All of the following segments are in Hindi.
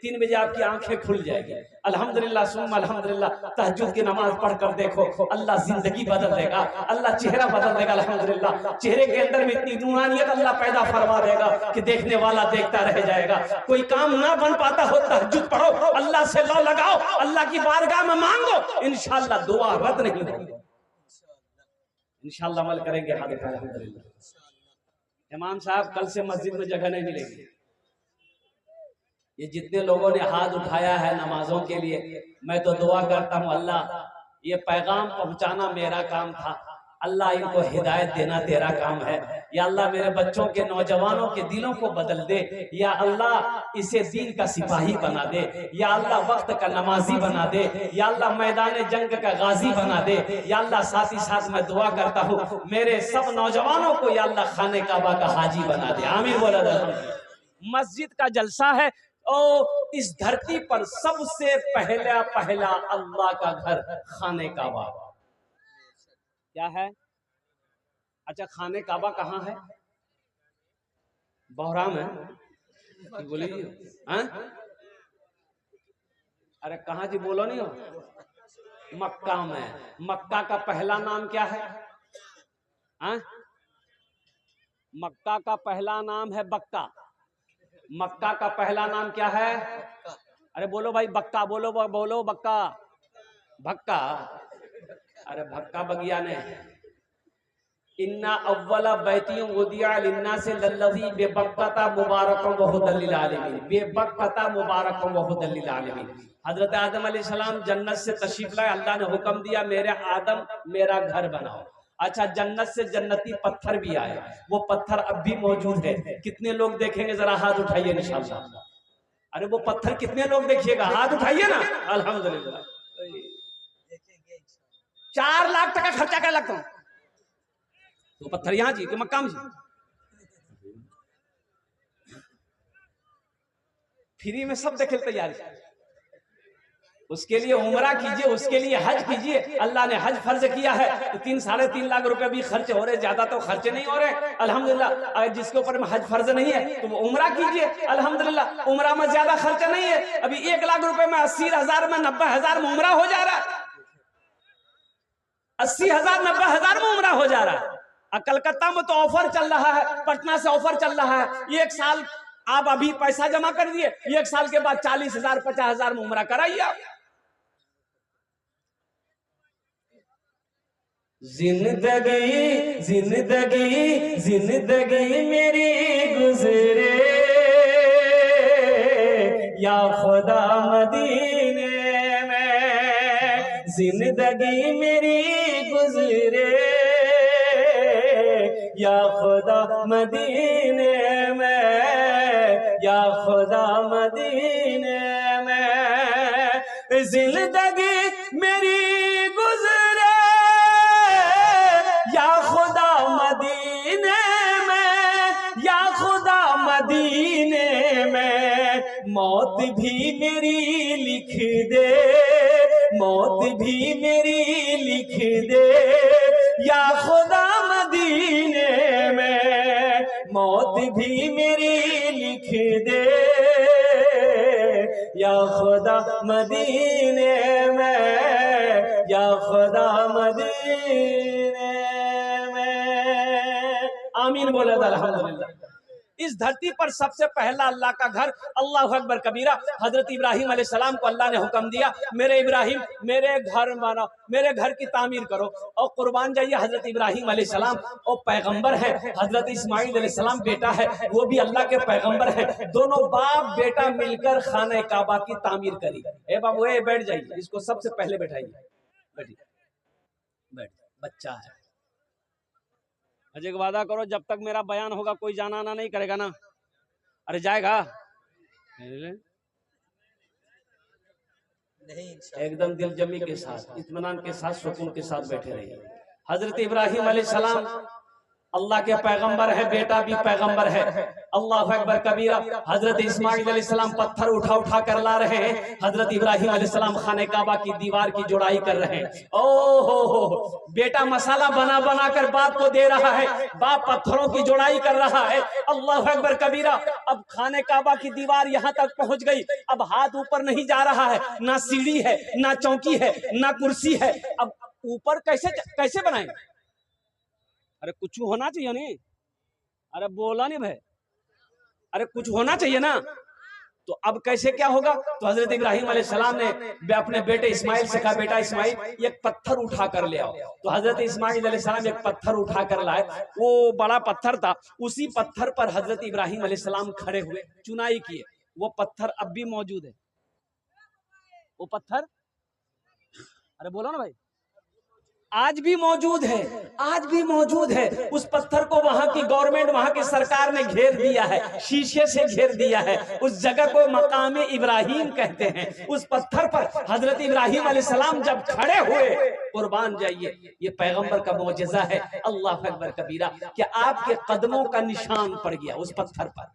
3 बजे आपकी आंखें खुल जाएगी। अल्हम्दुलिल्लाह सुम्मा अल्हम्दुलिल्लाह। तहज्जुद की नमाज पढ़कर देखो, अल्लाह जिंदगी बदल देगा, अल्लाह चेहरा बदल देगा। अल्हम्दुलिल्लाह चेहरे के अंदर में इतनी नूरानियत अल्लाह पैदा फरमा देगा कि देखने वाला देखता रह जाएगा। कोई काम ना बन पाता हो, तहज्जुद पढ़ो, अल्लाह से लौ लगाओ, अल्लाह की बारगाह में मांगो, इंशाअल्लाह दुआ रद्द नहीं होगी। इंशाअल्लाह अमल करेंगे। अल्हम्दुलिल्लाह। इमाम साहब कल से मस्जिद में जगह नहीं मिलेगी। ये जितने लोगों ने हाथ उठाया है नमाजों के लिए, मैं तो दुआ करता हूँ अल्लाह ये पैगाम पहुंचाना मेरा काम था, अल्लाह इनको हिदायत देना तेरा काम है। या अल्लाह मेरे बच्चों के नौजवानों के दिलों को बदल दे, या अल्लाह इसे दीन का सिपाही बना दे, या अल्लाह वक्त का नमाजी बना दे, या अल्लाह मैदान जंग का गाजी बना दे। या अल्लाह साथ ही साथ मैं दुआ करता हूँ मेरे सब नौजवानों को या अल्लाह खाने काबा का हाजी बना दे। आमीन बोला। मस्जिद का जलसा है और इस धरती पर सबसे पहला अल्लाह का घर खाने काबा। क्या है? अच्छा, खाने काबा कहाँ है? बहराम है? बोलिए। अरे कहाँ जी, बोलो नहीं हो? मक्का में। मक्का का पहला नाम क्या है? मक्का का पहला नाम है बक्का। मक्का का पहला नाम क्या है? अरे बोलो भाई, बक्का बोलो, बोलो बक्का, भक्का। अरे भक्का बगिया ने। इन्ना अव्वला बैतियों वुदिया लिन्नास लल्लज़ी बेबक्कता मुबारकम व हुदल लिल आलमीन। बेबक्कता मुबारकम व हुदल लिल आलमीन। हजरत आदम अलैहिस्सलाम जन्नत से तशरीफ लाए, अल्लाह ने हुक्म दिया मेरे आदम मेरा घर बनाओ। अच्छा, जन्नत से जन्नती पत्थर भी आए, वो पत्थर अब भी मौजूद है। कितने लोग देखेंगे? जरा हाथ उठाइए इंशाअल्लाह। अरे वो पत्थर कितने लोग देखिएगा? हाथ उठाइए ना। अल्हम्दुलिल्लाह। 4 लाख टका खर्चा कर लगता हूँ तो पत्थर यहाँ जी कि मक्का में जी फ्री में सब देखे तैयारी। उसके लिए उम्रा कीजिए, उसके लिए हज कीजिए। अल्लाह ने हज फर्ज किया है तो 3-3.5 लाख रुपए भी खर्च हो रहे, ज्यादा तो खर्चे नहीं हो रहे। अल्हम्दुलिल्लाह। अगर जिसके ऊपर में हज फर्ज नहीं है तो वो उम्रा कीजिए। अल्हम्दुलिल्लाह उम्रा में ज्यादा खर्चा नहीं है। अभी 1 लाख रुपए में 80,000 में 90,000 में उम्रा हो जा रहा है। 80,000 90,000 में उम्रा हो जा रहा है। कलकत्ता में तो ऑफर चल रहा है, पटना से ऑफर चल रहा है। 1 साल आप अभी पैसा जमा कर दिए, 1 साल के बाद 40,000 50,000 में उम्रा कराइए आप। जिंदगी जिंदगी जिंदगी मेरी गुजरे या खुदा मदीने में, जिंदगी मेरी गुजरे या खुदा मदीने में, या खुदा मदीने में। जिंदगी मेरी गुजरे या खुदा मदीने में, या खुदा मदीने में। मौत भी मेरी लिख दे, मौत भी मेरी लिख दे या खुदा मदीने में। मौत भी मेरी लिख दे या खुदा मदीने में, या खुदा मदीने में। आमीन बोले अल्हम्दुलिल्लाह। इस धरती पर सबसे पहला अल्लाह का घर। अल्लाह अकबर कबीरा। हजरत इब्राहिम अलैहिस्सलाम को अल्लाह ने हुक्म दिया, मेरे इब्राहिम मेरे घर बनाओ, मेरे घर की तामीर करो और कुर्बान जाइए। हजरत इब्राहिम अलैहिस्सलाम और पैगंबर है, हजरत इस्माइल अलैहिस्सलाम बेटा है, वो भी अल्लाह के पैगंबर है। दोनों बाप बेटा मिलकर खाने काबा की तामीर करी। ए बाबू ए बैठ जाइए, इसको सबसे पहले बैठाइए। बैठिए, बैठ, बच्चा है। अजय को वादा करो जब तक मेरा बयान होगा कोई जाना आना नहीं करेगा ना? अरे जाएगा नहीं? एकदम दिलजमी के साथ, इत्मीनान के साथ, सुकून के साथ बैठे रहिए। हजरत इब्राहिम अलैहिस्सलाम अल्लाह के पैगंबर है, बेटा भी पैगंबर है। अल्लाह अकबर कबीरा। हजरत इस्माइल अलैहिस्सलाम पत्थर उठा उठा कर ला रहे हैं, हजरत इब्राहिम अलैहिस्सलाम खाने काबा की दीवार की जोड़ाई कर रहे हैं। ओ बेटा मसाला बना बना कर बाप को दे रहा है, बाप पत्थरों की जोड़ाई कर रहा है। अल्लाह अकबर कबीरा। अब खाने काबा की दीवार यहाँ तक पहुंच गई, अब हाथ ऊपर नहीं जा रहा है, ना सीढ़ी है, ना चौकी है, ना कुर्सी है। अब ऊपर कैसे बनाएंगे? अरे कुछ होना चाहिए नहीं, अरे बोला नहीं भाई, अरे कुछ होना चाहिए ना। तो अब कैसे क्या होगा? तो हजरत इब्राहिम अलैहिस्सलाम ने अपने बेटे इस्माइल से कहा, बेटा इस्माइल एक पत्थर उठा कर ले आओ। तो हजरत इस्माइल अलैहिस्सलाम एक पत्थर उठा कर लाए। वो बड़ा पत्थर था, उसी पत्थर पर हजरत इब्राहिम अलैहिस्सलाम खड़े हुए, चुनाई किए। वो पत्थर अब भी मौजूद है, वो पत्थर, अरे बोलो ना भाई, आज भी मौजूद है, आज भी मौजूद है। उस पत्थर को वहां की गवर्नमेंट, वहां की सरकार ने घेर दिया है, शीशे से घेर दिया है। उस जगह को मकाम इब्राहिम कहते हैं। उस पत्थर पर हजरत इब्राहिम अलैहिस्सलाम जब खड़े हुए, कुर्बान जाइए, ये पैगंबर का मौजज़ा है। अल्लाह अकबर कबीरा। कि आपके कदमों का निशान पड़ गया उस पत्थर पर,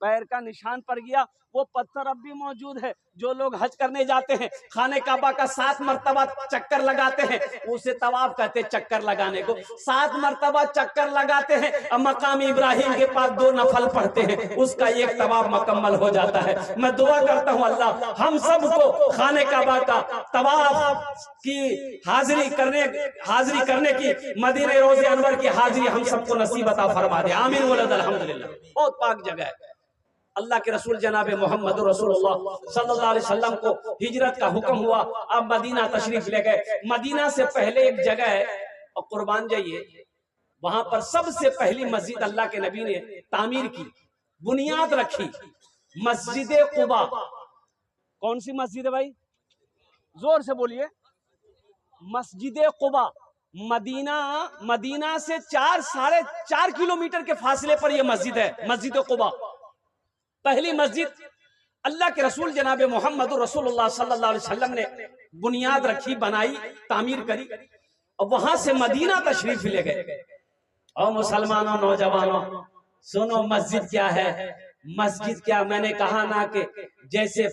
पैर का निशान पड़ गया। वो पत्थर अब भी मौजूद है। जो लोग हज करने जाते हैं, खाने काबा का 7 मरतबा चक्कर लगाते हैं, उसे तवाफ कहते हैं, चक्कर लगाने को। 7 मरतबा चक्कर लगाते हैं, अब मकाम इब्राहिम के पास 2 नफल पढ़ते हैं, उसका एक तवाफ मुकम्मल हो जाता है। मैं दुआ करता हूँ अल्लाह हम सबको खाने काबा का तवाफ की हाजिरी करने की, मदीने रोज़े अनवर की हाजिरी हम सबको नसीब अता फरमा दे। आमीन वलद अल्हम्दुलिल्लाह। बहुत पाक जगह है। अल्लाह के रसूल जनाब मोहम्मद रसूलुल्लाह सल्लल्लाहु अलैहि वसल्लम को हिजरत का हुक्म हुआ, अब मदीना तशरीफ ले गए। मदीना से पहले एक जगह है, और कुर्बान जाइए, वहां पर सबसे पहली मस्जिद अल्लाह के नबी ने तामीर की, बुनियाद रखी, मस्जिद कुबा। कौन सी मस्जिद है भाई? जोर से बोलिए। मस्जिद कुबा। मदीना से 4-4.5 किलोमीटर के फासले पर यह मस्जिद है, मस्जिद कुबा। पहली मस्जिद अल्लाह के रसूल जनाब मोहम्मद रसूलुल्लाह सल्लल्लाहु अलैहि वसल्लम ने बुनियाद रखी, बनाई, तामीर करी, और वहां से मदीना तशरीफ ले गए। और मुसलमानों, नौजवानों, सुनो मस्जिद क्या है। मस्जिद क्या, मैंने कहा ना कि जैसे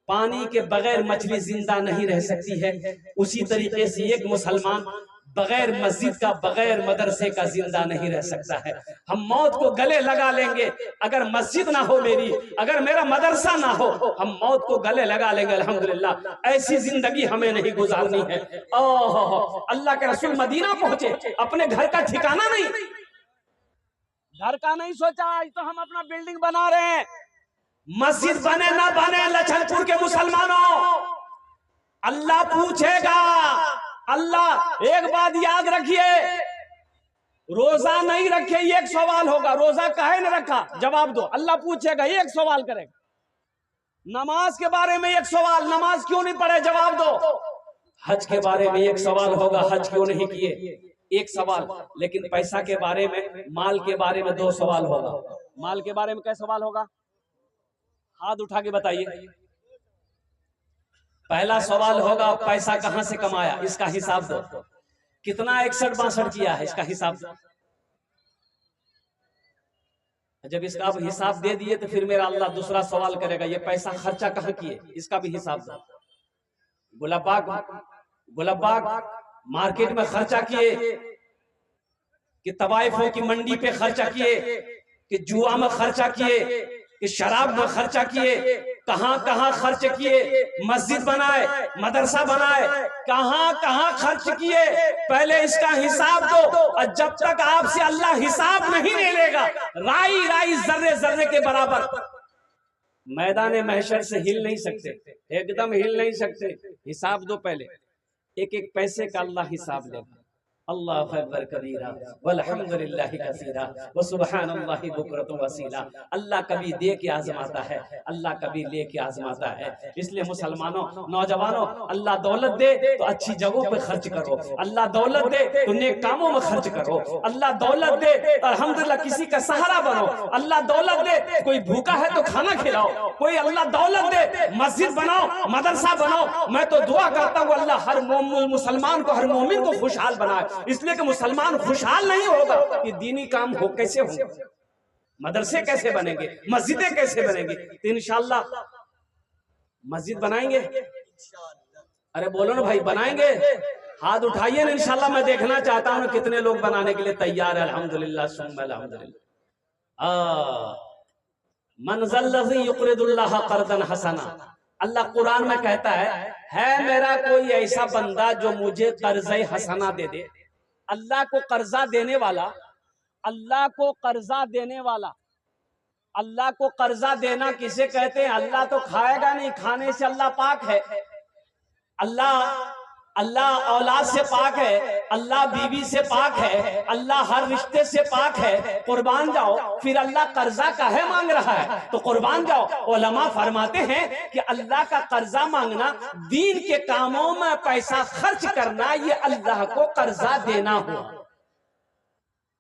पानी के बगैर मछली जिंदा नहीं रह सकती है, उसी तरीके से एक मुसलमान बगैर मस्जिद का, बगैर मदरसे का जिंदा नहीं रह सकता है। हम मौत को गले लगा लेंगे, अगर मस्जिद ना हो मेरी, अगर मेरा मदरसा ना हो, हम मौत को गले लगा लेंगे। अल्हम्दुलिल्लाह ऐसी जिंदगी हमें नहीं गुजारनी है। ओह अल्लाह के रसूल मदीना पहुंचे, अपने घर का ठिकाना नहीं, घर का नहीं सोचा, आज तो हम अपना बिल्डिंग बना रहे हैं। मस्जिद बने ना बने, लछनपुर के मुसलमानों, अल्लाह पूछेगा। अल्लाह, एक बात याद रखिए, रोजा नहीं रखे एक सवाल होगा, रोजा काहे न रखा, जवाब दो। अल्लाह पूछेगा, एक सवाल करेगा। नमाज के बारे में एक सवाल, नमाज क्यों नहीं पढ़े, जवाब दो। हज के बारे में एक सवाल होगा, हज क्यों नहीं किए, एक सवाल। लेकिन पैसा के बारे में, माल के बारे में 2 सवाल होगा। माल के बारे में क्या सवाल होगा? हाथ उठा के बताइए। पहला सवाल होगा, पैसा कहां से कमाया, इसका हिसाब दो। कितना 61-62 किया है, इसका हिसाब दो। जब इसका आप हिसाब दे दिए तो फिर मेरा अल्लाह दूसरा सवाल करेगा, ये पैसा खर्चा कहां किए, इसका भी हिसाब दो। गुलाबाग मार्केट में खर्चा किए, कि तवाइफों की मंडी पे खर्चा किए, कि जुआ में खर्चा किए, कि शराब में खर्चा किए, कहां कहां खर्च किए, मस्जिद बनाए, मदरसा बनाए, कहां कहां खर्च किए, पहले इसका हिसाब दो। और जब तक आपसे अल्लाह हिसाब नहीं ले लेगा, राई राई जर्रे जर्रे के बराबर, मैदान महशर से हिल नहीं सकते, एकदम हिल नहीं सकते। हिसाब दो पहले, एक एक पैसे का अल्लाह हिसाब लेगा। अल्लाह अकबर कबीरा वल्हम्दुलिल्लाहि कसीरा व सुब्हानल्लाहि बुकरतु वसीला। अल्लाह कभी दे के आजमाता है, अल्लाह कभी ले के आजमाता है। इसलिए मुसलमानों, नौजवानों, अल्लाह दौलत दे तो अच्छी जगहों पे खर्च करो, अल्लाह दौलत दे तो नेक कामों में खर्च करो, अल्लाह दौलत दे अल्हम्दुलिल्लाह किसी का सहारा बनो, अल्लाह दौलत दे कोई भूखा है तो खाना खिलाओ, कोई अल्लाह दौलत दे मस्जिद बनाओ, मदरसा बनाओ। मैं तो दुआ करता हूँ अल्लाह हर मुसलमान को, हर मोमिन को खुशहाल बनाए। इसलिए कि मुसलमान खुशहाल नहीं होगा कि दीनी काम हो कैसे होंगे, मदरसे कैसे बनेंगे, मस्जिदें कैसे बनेंगी। तो इंशाअल्लाह मस्जिद बनाएंगे। अरे बोलो ना भाई, बनाएंगे? हाथ उठाइए ना, इंशाल्लाह मैं देखना चाहता हूँ कितने लोग बनाने के लिए तैयार है। अल्हम्दुलिल्लाह सुम्मा अल्हम्दुलिल्लाह। मनज़ल्लज़ी युक़रिदुल्लाह क़र्ज़न हसना, अल्लाह कुरान में कहता है मेरा कोई ऐसा बंदा जो मुझे कर्ज़े हसना दे दे। अल्लाह को कर्जा देने वाला, अल्लाह को कर्जा देने वाला, अल्लाह को कर्जा देना किसे कहते हैं? अल्लाह तो खाएगा नहीं, खाने से अल्लाह पाक है। अल्लाह औलाद से पाक है, अल्लाह बीवी से पाक है, अल्लाह हर रिश्ते से पाक है। कुर्बान जाओ, फिर अल्लाह कर्जा काहे मांग रहा है? तो कुर्बान जाओ। उलमा फरमाते हैं कि अल्लाह का कर्जा मांगना, दीन के कामों में पैसा खर्च करना, ये अल्लाह को कर्जा देना हो।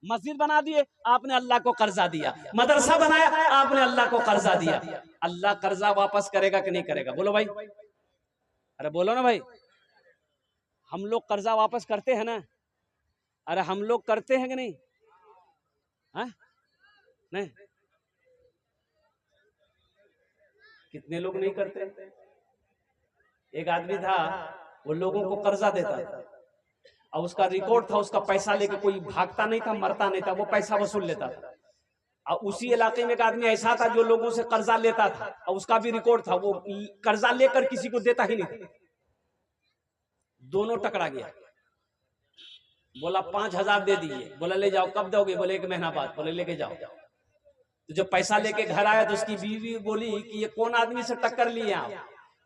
मस्जिद बना दिए, आपने अल्लाह को कर्जा दिया। मदरसा बनाया, आपने अल्लाह को कर्जा दिया। अल्लाह कर्जा वापस करेगा कि नहीं करेगा? बोलो भाई, अरे बोलो ना भाई। हम लोग कर्जा वापस करते हैं ना? अरे हम लोग करते हैं कि नहीं? हाँ नहीं, कितने लोग नहीं करते? एक आदमी था, वो लोगों को कर्जा देता था और उसका रिकॉर्ड था, उसका पैसा लेके कोई भागता नहीं था, मरता नहीं था, वो पैसा वसूल लेता था। और उसी इलाके में एक आदमी ऐसा था जो लोगों से कर्जा लेता था और उसका भी रिकॉर्ड था, वो कर्जा लेकर किसी को देता ही नहीं था। दोनों टकरा गया। बोला 5,000 दे दिए, बोला ले जाओ। कब दोगे? बोले 1 महीना बाद। बोले लेके जाओ। तो जब पैसा लेके घर आया तो उसकी बीवी बोली कि ये कौन आदमी से टक्कर लिए आप?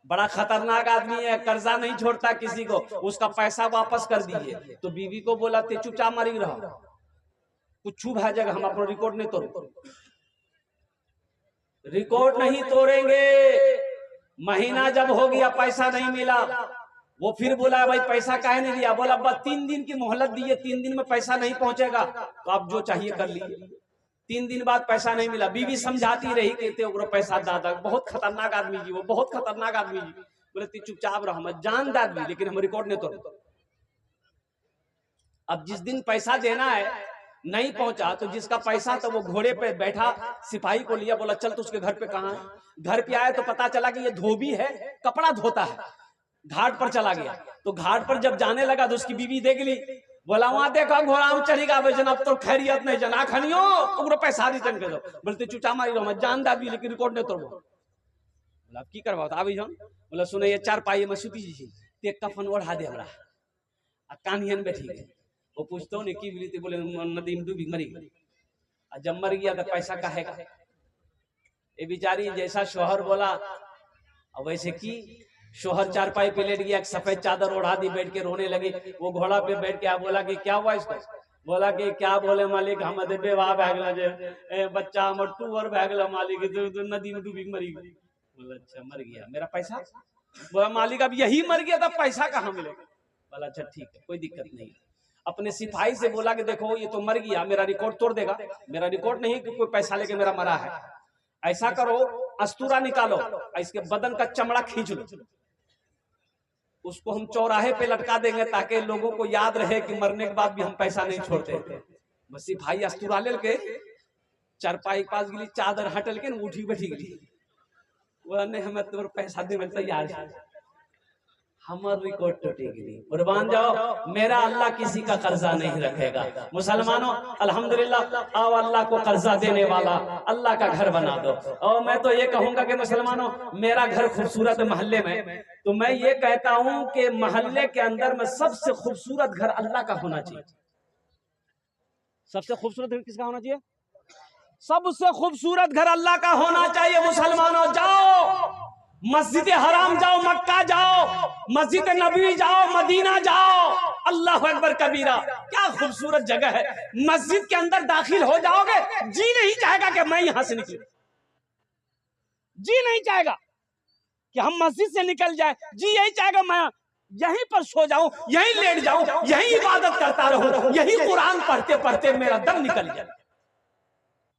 बड़ा खतरनाक आदमी है, कर्जा नहीं छोड़ता किसी को, उसका पैसा वापस कर दीजिए। तो बीवी को बोला ते चुपचाप मरी रहो, कुछ भाई जगह हम अपना रिकॉर्ड नहीं तोड़, रिकॉर्ड नहीं तोड़ेंगे। महीना जब हो गया पैसा नहीं मिला, वो फिर बोला भाई पैसा काहे नहीं दिया? बोला बस 3 दिन की मोहलत दी है, 3 दिन में पैसा नहीं पहुंचेगा तो आप जो चाहिए कर लीजिए। 3 दिन बाद पैसा नहीं मिला। बीवी समझाती रही, कहते ओकरो पैसा दादा, बहुत खतरनाक आदमी जी, वो बहुत खतरनाक आदमी जी। बोले तू चुपचाप रहो, मैं जान दादी, लेकिन हम रिकॉर्ड नहीं तोड़। अब जिस दिन पैसा देना है नहीं पहुंचा तो जिसका पैसा था वो घोड़े पे बैठा, सिपाही को लिया, बोला चल तो उसके घर पे कहाँ है। घर पे आया तो पता चला कि ये धोबी है, कपड़ा धोता है। घाट पर चला गया, तो घाट पर जब जाने लगा तो उसकी बीवी देख ली, बोला वहां देखा घोड़ा में चढ़ेगा जनाब, तो खैरियत नहीं जना खनियो तो पैसा दी चन के दो। बोलते चुचा मारी रहो, मैं जान दाबी लेकिन रिकॉर्ड नहीं तोड़बो। बोला अब की करवा आबी जान। बोला सुने ये 4 पाई में सुती जी ते कफन ओढ़ा दे हमरा आ कानियन बैठी गए। वो पूछतो ने की बोली? बोले नदी में डूबी मरी गई। जब मर गया तो पैसा काहेगा? ये बेचारी जैसा शोहर बोला वैसे की शोहर 4 पाई पे लेट गया, सफेद चादर ओढ़ा दी, बैठ के रोने लगी। वो घोड़ा पे बैठ के बोला कि क्या हुआ इसको? बोला कि क्या बोले मालिक, हम बेवाह भागला जे बच्चा हमर तू और भागला मालिक, तो नदी में डूबी मरी गई। बोला अच्छा मर गया, मेरा पैसा? बोला मालिक अब यही मर गया था, पैसा कहाँ मिलेगा? बोला अच्छा ठीक है, कोई दिक्कत नहीं। अपने सिपाही से बोला कि देखो ये तो मर गया, मेरा रिकॉर्ड तोड़ देगा। मेरा रिकॉर्ड नहीं कि कोई पैसा लेके मेरा मरा है। ऐसा करो, अस्तूरा निकालो, इसके बदन का चमड़ा खींच लो, उसको हम चौराहे पे लटका देंगे ताकि लोगों को याद रहे कि मरने के बाद भी हम पैसा नहीं छोड़ते। बस भाई अस्तूरा ले के चारपाई के पास गिली, चादर हटल के उठी बैठी गई। वो नहीं हमें तो पैसा दे में तैयार, हमार रिकॉर्ड टूटेगी। कुर्बान जाओ, मेरा अल्लाह किसी का कर्जा नहीं रखेगा। मुसलमानों अल्हम्दुलिल्लाह, आओ अल्लाह को कर्जा देने वाला अल्लाह का घर बना दो। और मैं तो ये कहूंगा कि मुसलमानों, मेरा घर खूबसूरत मोहल्ले में, तो मैं ये कहता हूं कि मोहल्ले के अंदर में सबसे खूबसूरत घर अल्लाह का होना चाहिए। सबसे खूबसूरत घर किसका होना चाहिए? सबसे खूबसूरत घर अल्लाह का होना चाहिए। मुसलमानों जाओ, मस्जिद हराम जाओ, मक्का जाओ, मस्जिद नबी जाओ, मदीना जाओ, अल्लाह अकबर कबीरा, क्या खूबसूरत जगह है। मस्जिद के अंदर दाखिल हो जाओगे, जी नहीं चाहेगा कि मैं यहां से निकलूं, जी नहीं चाहेगा कि हम मस्जिद से निकल जाए, जी यही चाहेगा मैं यहीं पर सो जाऊं, यहीं लेट जाऊं, यहीं इबादत करता रहूं, यहीं कुरान पढ़ते पढ़ते मेरा दम निकल जाए।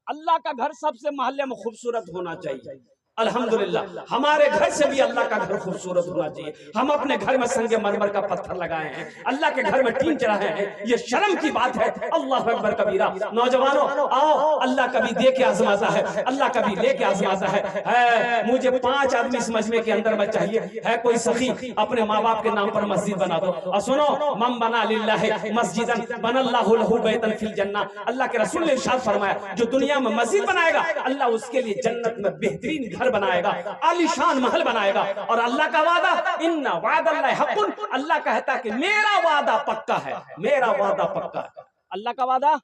अल्लाह का घर सबसे मोहल्ले में खूबसूरत होना चाहिए। अल्हम्दुलिल्लाह हमारे घर से भी अल्लाह का घर खूबसूरत होना चाहिए। हम अपने घर में संगे मरमर का पत्थर लगाए हैं, अल्लाह के घर में टीन चढ़ाए हैं, ये शर्म की बात है। अल्लाह अकबर कबीरा। नौजवानों आओ, अल्लाह कभी दे के आजमाता है, अल्लाह कभी लेके आजमाता है। मुझे 5 आदमी इस मजमे के अंदर में चाहिए। है कोई सखी अपने माँ बाप के नाम पर मस्जिद बना दो। और सुनो, मम बना लिल्लाहि मस्जिदन बनल्लाहु लहु बैतन फिल जन्ना। अल्लाह के रसूल ने इरशाद फरमाया, जो दुनिया में मस्जिद बनाएगा अल्लाह उसके लिए जन्नत में बेहतरीन घर बनाएगा, आलीशान महल बनाएगा। और अल्लाह का वादा, इन्ना वादल्लाहि हक़्क़ुन, अल्लाह कहता है कि मेरा वादा पक्का है, मेरा वादा पक्का है। अल्लाह का वादा,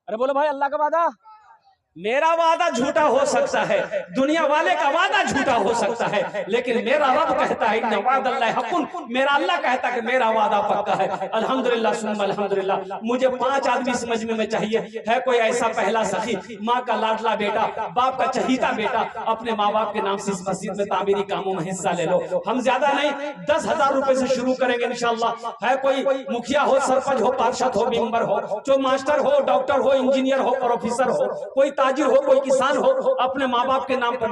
अरे बोलो भाई, अल्लाह का वादा, मेरा वादा झूठा हो सकता है, दुनिया वाले का वादा झूठा हो सकता है, लेकिन मेरा रब कहता है इन्ना वादल्लाहि हक़्क़ुन, मेरा अल्लाह कहता है कि मेरा वादा पक्का है। अल्हम्दुलिल्लाह सुम्मा अल्हम्दुलिल्लाह। मुझे 5 आदमी इस मजमे में चाहिए। है कोई ऐसा पहला सखी, माँ का लाडला बेटा, बाप का चहीता बेटा, अपने माँ बाप के नाम से इस मस्जिद में तामीरी कामों में हिस्सा ले लो। हम ज्यादा नहीं, 10,000 रुपए से शुरू करेंगे इंशाअल्लाह। है कोई मुखिया हो, सरपंच हो, पार्षद हो, मेंबर हो, जो मास्टर हो, डॉक्टर हो, इंजीनियर हो, प्रोफेसर हो, कोई ताजिर हो, कोई किसान हो, अपने माँ बाप के नाम पर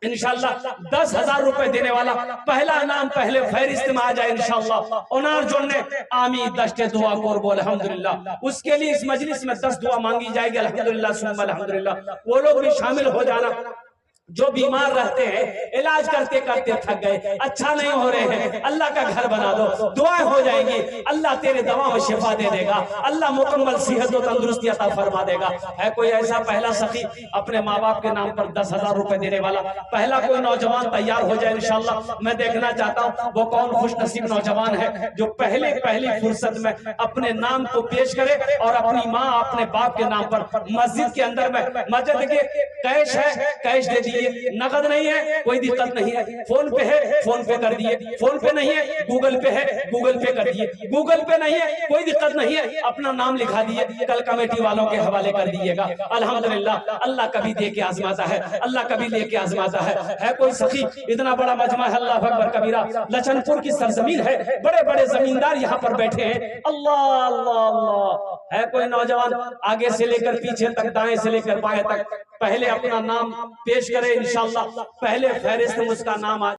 इंशाअल्लाह 10,000 रुपए देने वाला पहला नाम पहले फहरिस्त में आ जाए इंशाअल्लाह। ओनार जोड़ने आमी दस्ते दुआ करबो अल्हम्दुलिल्लाह। उसके लिए इस मजलिस में 10 दुआ मांगी जाएगी अल्हम्दुलिल्लाह सुम्मा अल्हम्दुलिल्लाह। वो लोग भी शामिल हो जाना जो बीमार रहते हैं, इलाज करते करते थक गए, अच्छा नहीं हो रहे हैं, अल्लाह का घर बना दो, दुआएं हो जाएंगी, अल्लाह तेरे दवा में शिफा दे देगा, अल्लाह मुकम्मल सेहत और तंदुरुस्ती अता फरमा देगा। है कोई ऐसा पहला सखी अपने माँ बाप के नाम पर 10,000 रुपए देने वाला? पहला कोई नौजवान तैयार हो जाए इंशाअल्लाह। मैं देखना चाहता हूँ वो कौन खुश नसीब नौजवान है जो पहली फुर्सत में अपने नाम को पेश करे और अपनी माँ अपने बाप के नाम पर मस्जिद के अंदर में मस्जिद के कैश है, कैश दे दिए, नगद नहीं है कोई दिक्कत नहीं है, फोन पे है फोन पे कर दिए, फोन पे नहीं है गूगल पे है गूगल पे कर दिए, गूगल पे नहीं है कोई दिक्कत नहीं है, अपना नाम लिखा दिए, कल कमेटी वालों के हवाले कर दिएगा। अल्हम्दुलिल्लाह अल्लाह कभी दे के आजमाता है, अल्लाह कभी लेके आजमाता है कोई सखी इतना बड़ा मजमा है, अल्लाह अकबर कबीरा, लचनपुर की सरजमीन है, बड़े बड़े जमींदार यहाँ पर बैठे हैं, अल्लाह अल्लाह अल्लाह। है कोई नौजवान आगे से लेकर पीछे तक, दाएं से लेकर बाएं तक, पहले अपना नाम पेश करे इंशाअल्लाह, पहले फहरिस्त में उसका नाम आ